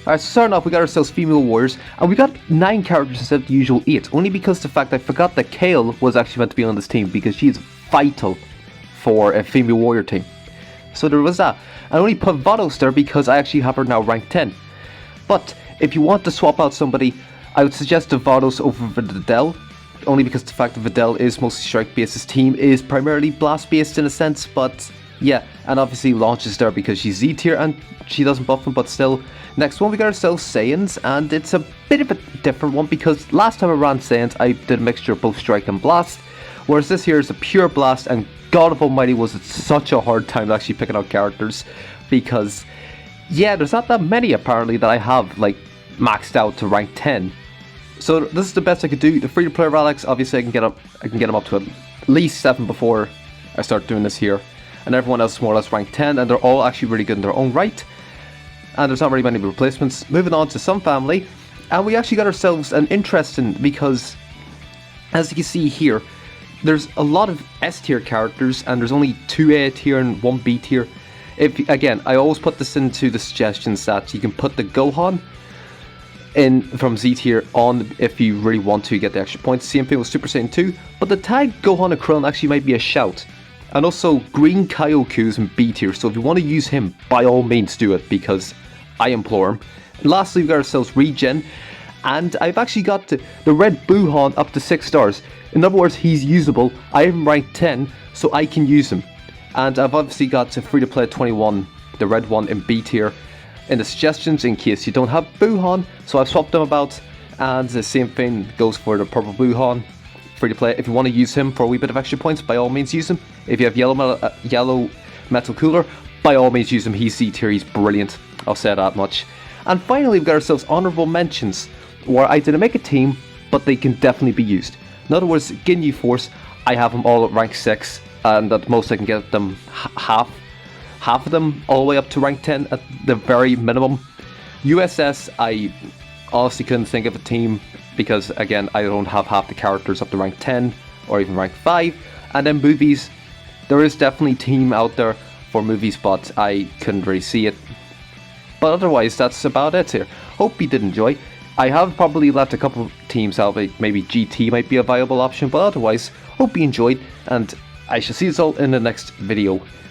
Alright, so starting off, we got ourselves female warriors, and we got 9 characters instead of the usual 8, only because the fact I forgot that Kale was actually meant to be on this team, because she is vital for a female warrior team. So there was that. I only put Vados there because I actually have her now ranked 10. But if you want to swap out somebody, I would suggest the Vados over Videl, only because the fact that Videl is mostly strike based. His team is primarily blast based in a sense, but yeah, and obviously Launch is there because she's Z tier and she doesn't buff him, but still. Next one, we got ourselves Saiyans, and it's a bit of a different one because last time I ran Saiyans, I did a mixture of both strike and blast, whereas this here is a pure blast, and God of Almighty was it such a hard time actually picking out characters, because yeah, there's not that many apparently that I have like maxed out to rank 10. So this is the best I could do. The free-to-play relics, obviously I can get them up to at least 7 before I start doing this here, and everyone else is more or less ranked 10, and they're all actually really good in their own right. And there's not really many replacements. Moving on to some family, and we actually got ourselves an interesting, because as you can see here, there's a lot of S tier characters, and there's only 2 A tier and 1 B tier. If again, I always put this into the suggestions that you can put the Gohan in from Z tier on if you really want to get the extra points. Same thing with Super Saiyan 2, but the tag Gohan and Krillin actually might be a shout. And also Green Kaioku is in B tier, so if you want to use him, by all means do it, because I implore him. And lastly, we got ourselves Regen, and I've actually got the red Buhan up to 6 stars. In other words, he's usable. I have him ranked 10, so I can use him. And I've obviously got to free to play 21, the red one in B tier, in the suggestions in case you don't have Buhan, so I've swapped them about. And the same thing goes for the purple Buhan, free to play. If you want to use him for a wee bit of extra points, by all means use him. If you have yellow metal cooler, by all means use him. He's C tier, he's brilliant, I'll say that much. And finally, we've got ourselves honourable mentions, where I didn't make a team, but they can definitely be used. In other words, Ginyu Force, I have them all at rank 6, and at most I can get them half of them all the way up to rank 10 at the very minimum. USS, I honestly couldn't think of a team, because again, I don't have half the characters up to rank 10 or even rank 5. And then movies, there is definitely a team out there for movies, but I couldn't really see it. But otherwise, that's about it here. Hope you did enjoy. I have probably left a couple of teams out, maybe GT might be a viable option, but otherwise, hope you enjoyed, and I shall see you all in the next video.